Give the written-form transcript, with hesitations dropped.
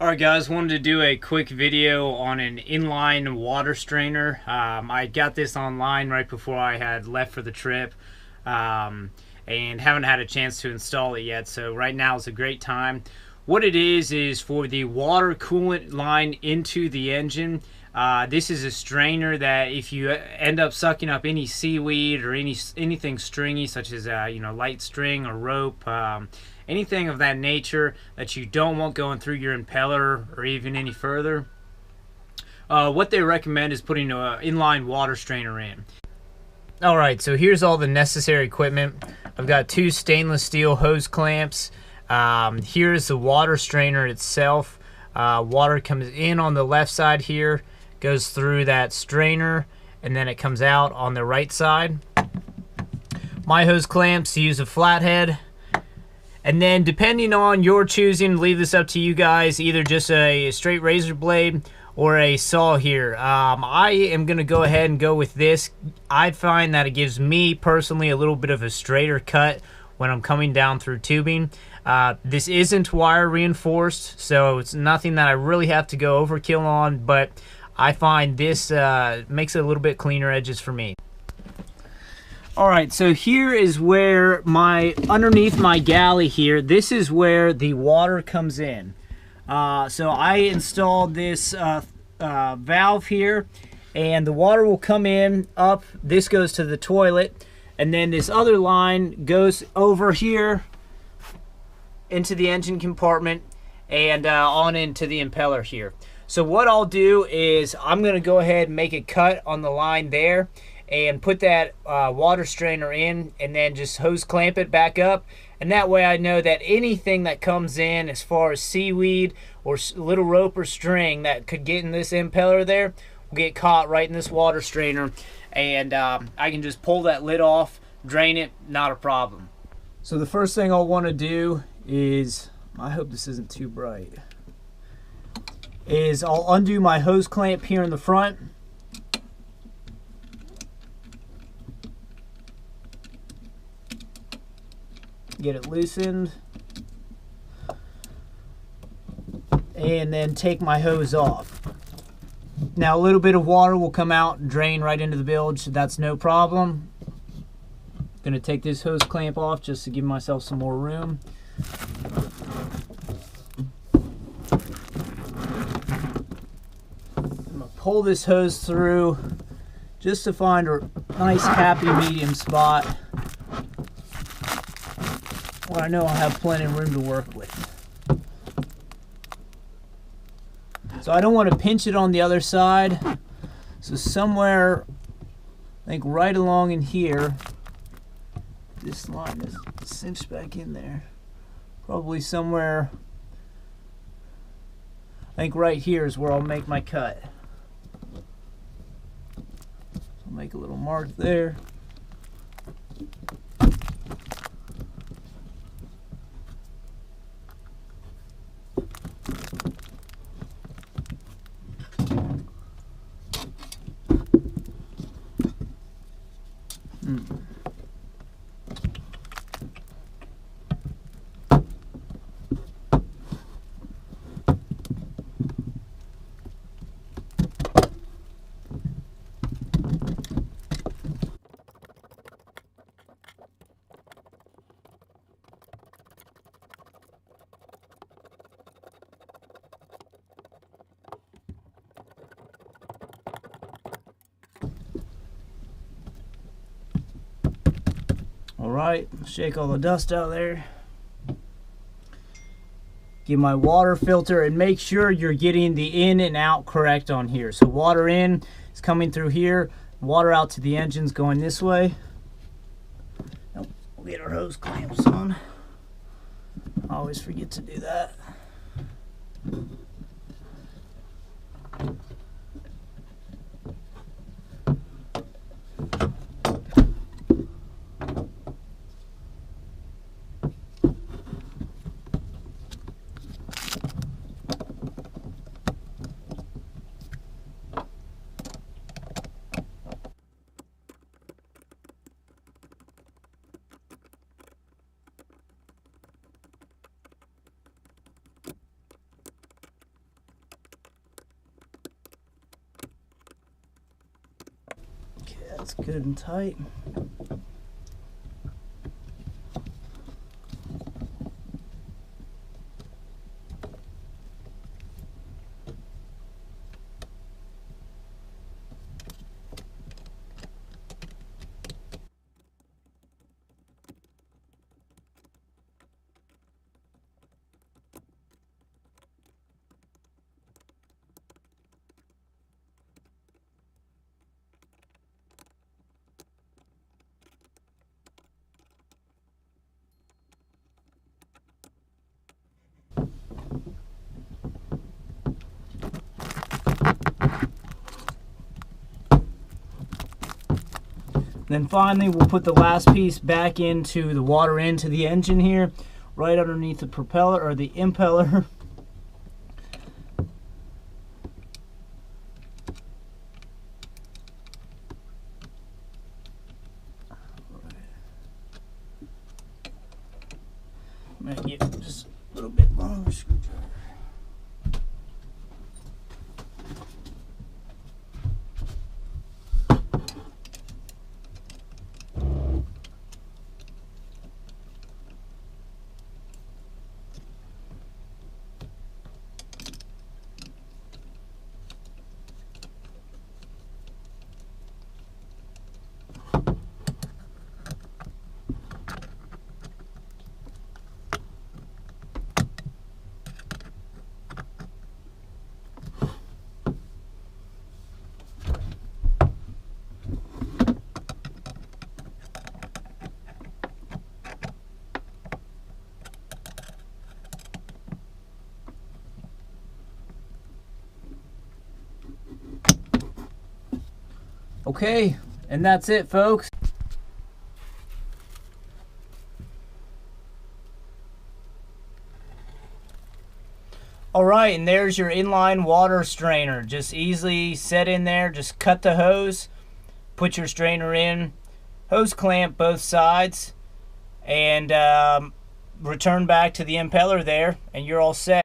Alright guys, wanted to do a quick video on an inline water strainer. I got this online right before I had left for the trip and haven't had a chance to install it yet, so right now is a great time. What it is for the water coolant line into the engine. This is a strainer that if you end up sucking up any seaweed or anything stringy such as light string or rope, anything of that nature that you don't want going through your impeller or even any further, what they recommend is putting an inline water strainer in. Alright, so here's all the necessary equipment. I've got two stainless steel hose clamps. Here's the water strainer itself. Water comes in on the left side here, goes through that strainer, and then it comes out on the right side. My hose clamps use a flathead. And then depending on your choosing, leave this up to you guys, either just a straight razor blade or a saw here. I am going to go ahead and go with this. I find that it gives me personally a little bit of a straighter cut when I'm coming down through tubing. This isn't wire reinforced, so it's nothing that I really have to go overkill on, but I find this makes it a little bit cleaner edges for me. Alright, so here is where underneath my galley here, this is where the water comes in. So I installed this valve here, and the water will come in, up, this goes to the toilet, and then this other line goes over here into the engine compartment and on into the impeller here. So what I'll do is I'm going to go ahead and make a cut on the line there and put that water strainer in, and then just hose clamp it back up, and that way I know that anything that comes in as far as seaweed or little rope or string that could get in this impeller there will get caught right in this water strainer, and I can just pull that lid off, drain it, not a problem. So the first thing I'll want to do is, I hope this isn't too bright, is I'll undo my hose clamp here in the front. Get it loosened, and then take my hose off. Now a little bit of water will come out and drain right into the bilge, so that's no problem. I'm gonna take this hose clamp off just to give myself some more room. I'm gonna pull this hose through just to find a nice happy medium spot where I know I'll have plenty of room to work with. So I don't want to pinch it on the other side. So somewhere, I think right along in here, this line is cinched back in there. Probably somewhere, I think right here is where I'll make my cut. So I'll make a little mark there. Alright, shake all the dust out of there. Get my water filter and make sure you're getting the in and out correct on here. So water in is coming through here, water out to the engine's going this way. Nope, we'll get our hose clamps on. I always forget to do that. It's good and tight. Then finally, we'll put the last piece back into the water into the engine here, right underneath the propeller or the impeller. I'm gonna get just a little bit longer screwdriver. Okay, and that's it, folks. Alright, and there's your inline water strainer. Just easily set in there. Just cut the hose, put your strainer in, hose clamp both sides, and return back to the impeller there, and you're all set.